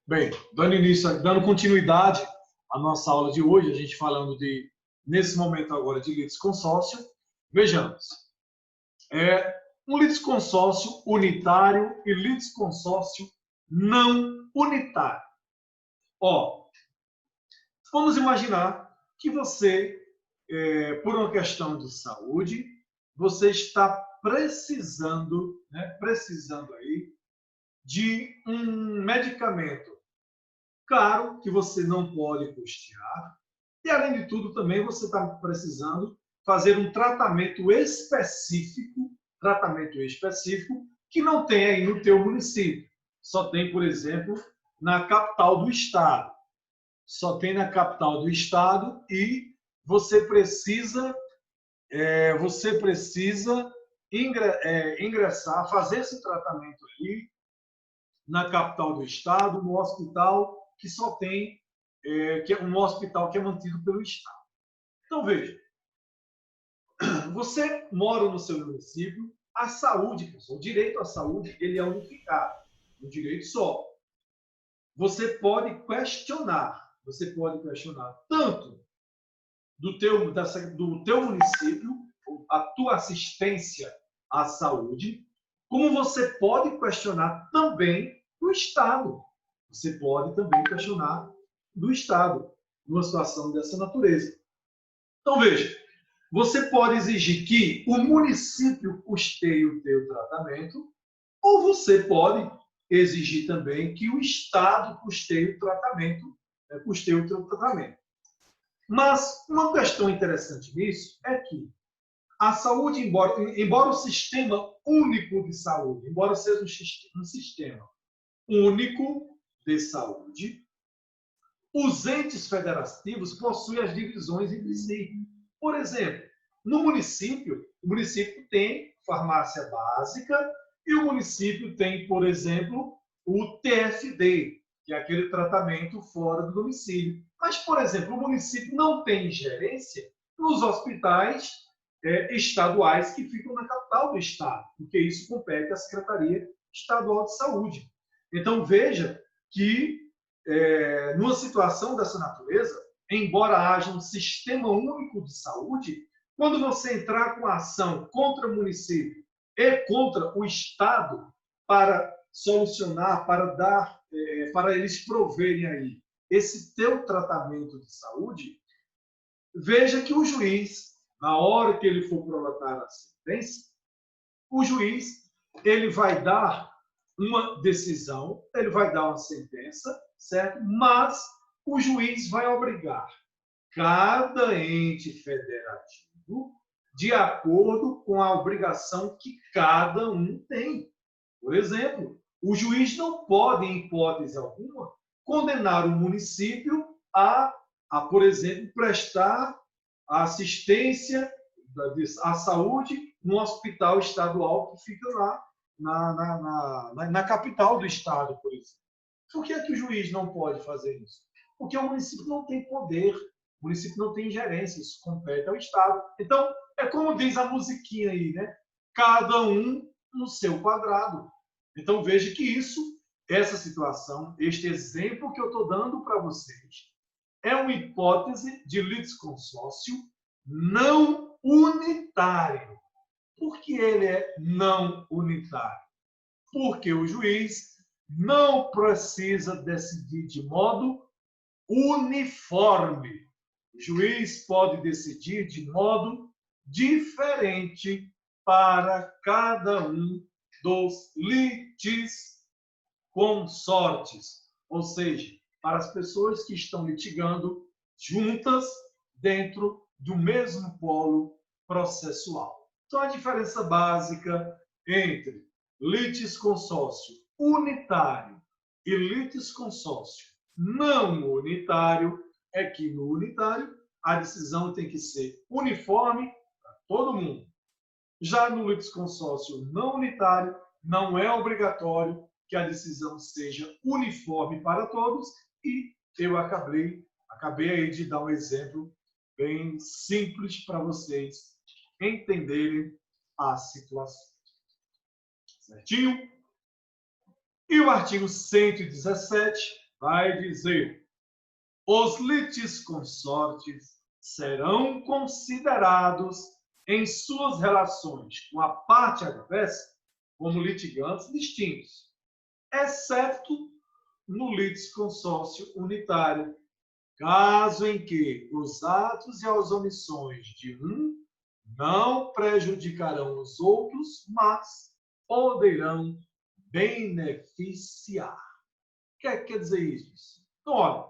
Bem, dando início, dando continuidade à nossa aula de hoje, a gente falando nesse momento agora, de litisconsórcio. Vejamos, um litisconsórcio unitário e litisconsórcio não unitário. Vamos imaginar que você, por uma questão de saúde, você está precisando aí de um medicamento caro que você não pode custear. E, além de tudo, também você está precisando fazer um tratamento específico que não tem aí no teu município. Só tem, por exemplo, na capital do estado. Só tem na capital do estado e você precisa ingressar, fazer esse tratamento ali na capital do estado, no hospital que só tem, que é um hospital que é mantido pelo estado. Então, veja, você mora no seu município, a saúde, pessoal, o direito à saúde, ele é unificado, um direito só. Você pode questionar tanto do teu município, a tua assistência à saúde, como você pode questionar também do Estado. Você pode também questionar do Estado, numa situação dessa natureza. Então, veja, você pode exigir que o município custeie o teu tratamento, ou você pode exigir também que o Estado custeie o teu tratamento. Mas uma questão interessante nisso é que a saúde, embora o sistema único de saúde, embora seja um sistema único de saúde, os entes federativos possuem as divisões entre si. Por exemplo, no município, o município tem farmácia básica e o município tem, por exemplo, o TFD, que é aquele tratamento fora do domicílio. Mas, por exemplo, o município não tem gerência nos hospitais estaduais que ficam na capital do estado, porque isso compete à Secretaria Estadual de Saúde. Então, veja que, numa situação dessa natureza, embora haja um sistema único de saúde, quando você entrar com a ação contra o município e contra o Estado para solucionar, para eles proverem aí esse teu tratamento de saúde, veja que o juiz, na hora que ele for prolatar a sentença, o juiz ele vai dar uma decisão, ele vai dar uma sentença, certo? Mas o juiz vai obrigar cada ente federativo de acordo com a obrigação que cada um tem. Por exemplo, o juiz não pode, em hipótese alguma, condenar o município por exemplo, prestar assistência à saúde no hospital estadual que fica lá na capital do estado, por exemplo. Por que o juiz não pode fazer isso? Porque o município não tem poder, o município não tem gerência, isso compete ao estado. Então, é como diz a musiquinha aí, né? Cada um no seu quadrado. Então, veja que essa situação, este exemplo que eu estou dando para vocês, é uma hipótese de litisconsórcio não unitário. Por que ele é não unitário? Porque o juiz não precisa decidir de modo uniforme. O juiz pode decidir de modo diferente para cada um dos litisconsortes, ou seja, para as pessoas que estão litigando juntas dentro do mesmo polo processual. Então, a diferença básica entre litisconsórcio unitário e litisconsórcio não unitário é que no unitário a decisão tem que ser uniforme para todo mundo. Já no litisconsórcio não unitário, não é obrigatório que a decisão seja uniforme para todos e eu acabei aí de dar um exemplo bem simples para vocês entenderem a situação. Certinho? E o artigo 117 vai dizer: os litisconsortes serão considerados em suas relações com a parte adversa como litigantes distintos, exceto no litisconsórcio unitário, caso em que os atos e as omissões de um não prejudicarão os outros, mas poderão beneficiar. O que quer dizer isso? Então, olha,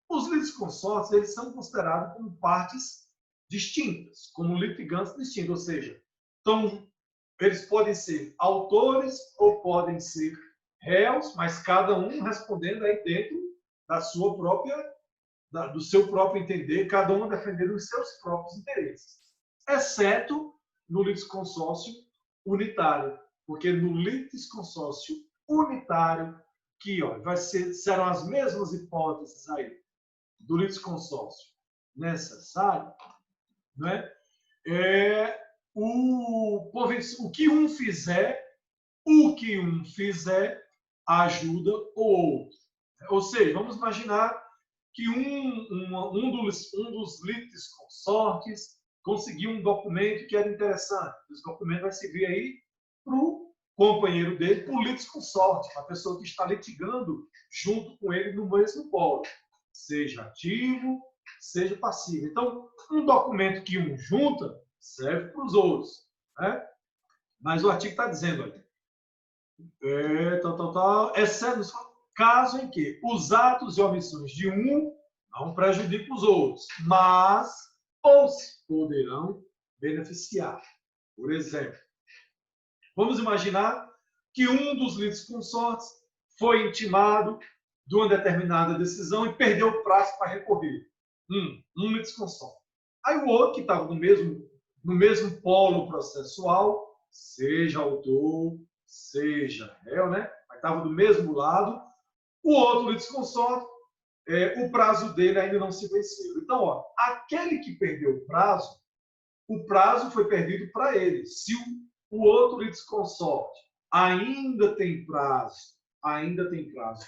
os litisconsortes eles são considerados como partes distintas, como litigantes distintos, ou seja, então, eles podem ser autores ou podem ser réus, mas cada um respondendo aí dentro da sua própria, do seu próprio entender, cada um defendendo os seus próprios interesses, exceto no litisconsórcio unitário, porque no litisconsórcio unitário, que ó, serão as mesmas hipóteses aí do litisconsórcio necessário, né? O que um fizer ajuda o outro. Ou seja, vamos imaginar que um dos litisconsortes conseguiu um documento que era interessante. Esse documento vai servir aí para o companheiro dele, para o litisconsorte, a pessoa que está litigando junto com ele no mesmo polo, seja ativo, seja passivo. Então, um documento que um junta serve para os outros, né? Mas o artigo está dizendo aqui, exceto caso em que os atos e omissões de um não prejudicam os outros, mas os poderão beneficiar. Por exemplo, vamos imaginar que um dos litisconsortes foi intimado de uma determinada decisão e perdeu o prazo para recorrer. Um litisconsorte. Aí o outro, que estava no mesmo polo processual, seja autor, seja réu, né? Mas estava do mesmo lado. O outro litisconsorte, o prazo dele ainda não se venceu. Então, ó, aquele que perdeu o prazo foi perdido para ele. Se o outro litisconsorte ainda tem prazo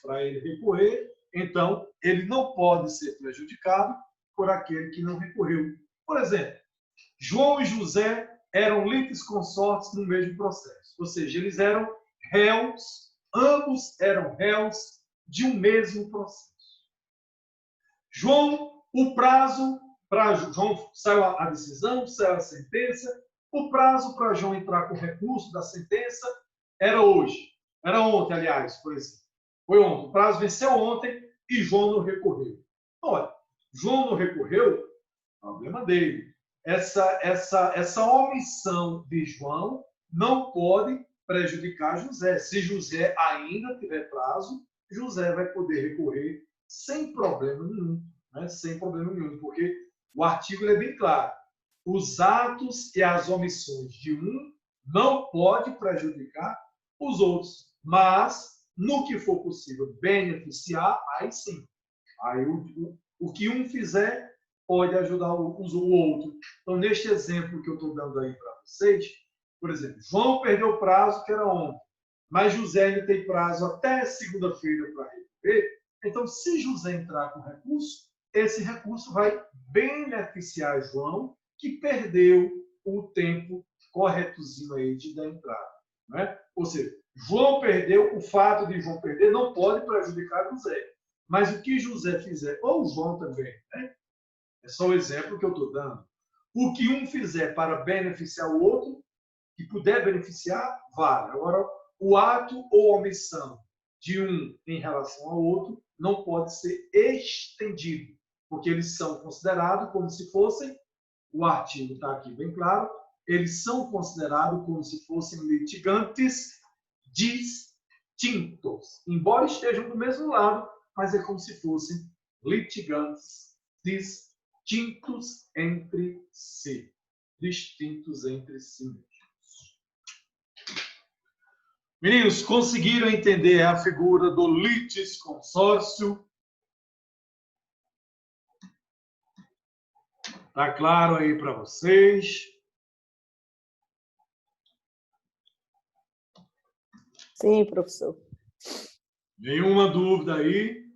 para ele recorrer, então ele não pode ser prejudicado por aquele que não recorreu. Por exemplo, João e José eram litisconsortes no mesmo processo, ou seja, eles eram réus, ambos eram réus de um mesmo processo. João, o prazo para João, saiu a decisão, saiu a sentença, o prazo para João entrar com o recurso da sentença era hoje. Era ontem, aliás, por exemplo. Foi ontem. O prazo venceu ontem e João não recorreu. Olha, João não recorreu, problema dele. Essa omissão de João não pode prejudicar José. Se José ainda tiver prazo, José vai poder recorrer sem problema nenhum, né? Sem problema nenhum, porque o artigo é bem claro. Os atos e as omissões de um não pode prejudicar os outros, mas no que for possível beneficiar, aí sim. Aí o que um fizer pode ajudar o outro. Então, neste exemplo que eu estou dando aí para vocês, por exemplo, João perdeu o prazo, que era ontem, mas José ainda tem prazo até segunda-feira para recorrer. Então, se José entrar com recurso, esse recurso vai beneficiar João, que perdeu o tempo corretozinho aí da entrada. Né? Ou seja, João perdeu, o fato de João perder não pode prejudicar José. Mas o que José fizer, ou João também, né? É só o exemplo que eu estou dando. O que um fizer para beneficiar o outro, que puder beneficiar, vale. Agora, o ato ou omissão de um em relação ao outro não pode ser estendido, porque eles são considerados como se fossem, o artigo está aqui bem claro, eles são considerados como se fossem litigantes distintos. Embora estejam do mesmo lado, mas é como se fossem litigantes distintos entre si. Distintos entre si mesmos. Meninos, conseguiram entender a figura do litisconsórcio? Tá claro aí para vocês? Sim, professor. Nenhuma dúvida aí?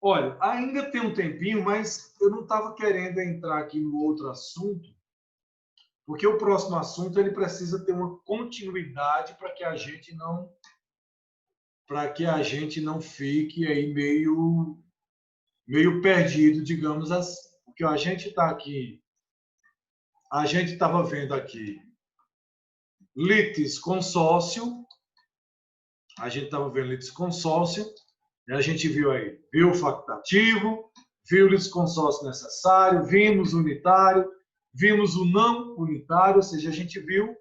Olha, ainda tem um tempinho, mas eu não estava querendo entrar aqui no outro assunto, porque o próximo assunto ele precisa ter uma continuidade para que a gente não fique aí meio perdido, digamos assim. Porque a gente está aqui, a gente estava vendo aqui litisconsórcio, a gente estava vendo litisconsórcio, e a gente viu aí, viu o facultativo, viu o litisconsórcio necessário, vimos o unitário, vimos o não unitário, ou seja, a gente viu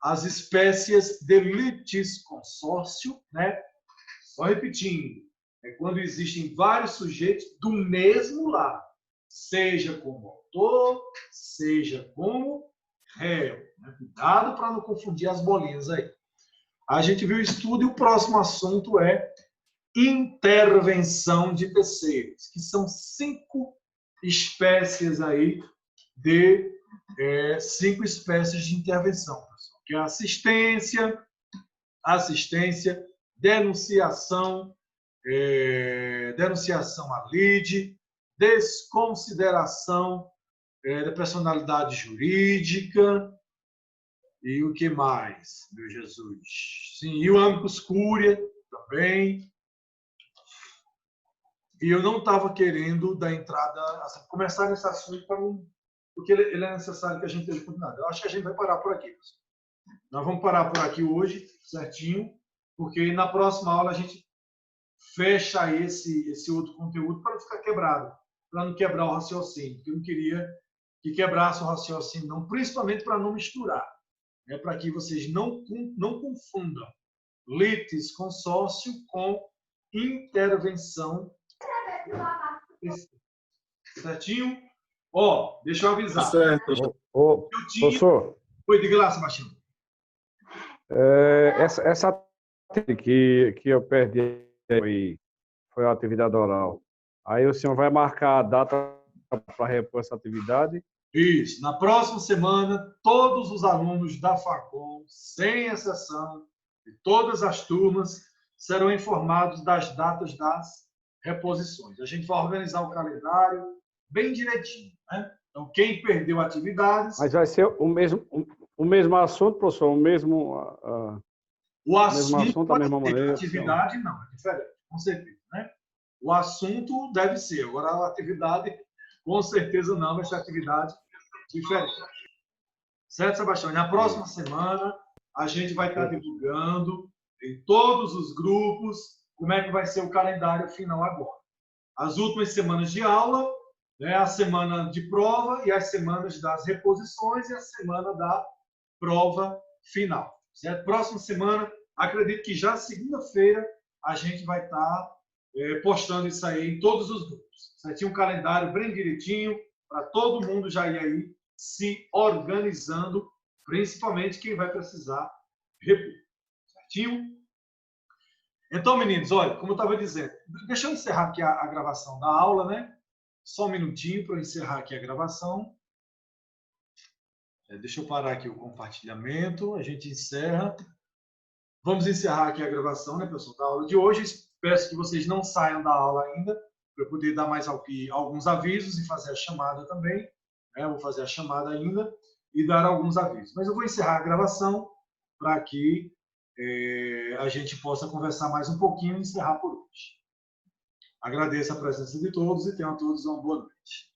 as espécies de litisconsórcio, né? Só repetindo, é quando existem vários sujeitos do mesmo lado, seja como autor, seja como réu. Né? Cuidado para não confundir as bolinhas aí. A gente viu o estudo e o próximo assunto é intervenção de terceiros, que são 5 espécies aí de 5 espécies de intervenção, pessoal, que é assistência, denunciação à lide, desconsideração da personalidade jurídica e o que mais, meu Jesus? Sim, e o amicus curiae também. E eu não estava querendo dar entrada, assim, começar nesse assunto porque ele é necessário que a gente tenha oportunidade. Eu acho que a gente vai parar por aqui, pessoal. Nós vamos parar por aqui hoje, certinho, porque na próxima aula a gente fecha esse outro conteúdo para não ficar quebrado, para não quebrar o raciocínio, porque eu não queria que quebrasse o raciocínio, não, principalmente para não misturar, né, para que vocês não confundam litisconsórcio com intervenção. Certinho? Ó, deixa eu avisar. Certo. Professor, Oi, diga lá, Sebastião. essa que eu perdi foi a atividade oral. Aí o senhor vai marcar a data para repor essa atividade? Isso. Na próxima semana, todos os alunos da Facom, sem exceção, de todas as turmas, serão informados das datas das reposições. A gente vai organizar o calendário bem direitinho, né? Então, quem perdeu atividades... Mas vai ser o mesmo assunto, professor? O mesmo assunto, da mesma maneira? Atividade, não, é diferente, com certeza, né? O assunto deve ser, agora a atividade, com certeza não, vai ser atividade diferente. Certo, Sebastião? E na próxima semana, a gente vai estar divulgando em todos os grupos como é que vai ser o calendário final agora. As últimas semanas de aula, né, a semana de prova e as semanas das reposições e a semana da prova final. Certo? Próxima semana, acredito que já segunda-feira, a gente vai estar postando isso aí em todos os grupos. Certinho? Um calendário bem direitinho, para todo mundo já ir aí se organizando, principalmente quem vai precisar repor. Certinho? Então, meninos, olha, como eu estava dizendo, deixa eu encerrar aqui a gravação da aula, né? Só um minutinho para eu encerrar aqui a gravação. Deixa eu parar aqui o compartilhamento, a gente encerra. Vamos encerrar aqui a gravação, né, pessoal, da aula de hoje. Peço que vocês não saiam da aula ainda, para eu poder dar mais alguns avisos e fazer a chamada também. Eu vou fazer a chamada ainda e dar alguns avisos. Mas eu vou encerrar a gravação para que a gente possa conversar mais um pouquinho e encerrar por hoje. Agradeço a presença de todos e tenham todos uma boa noite.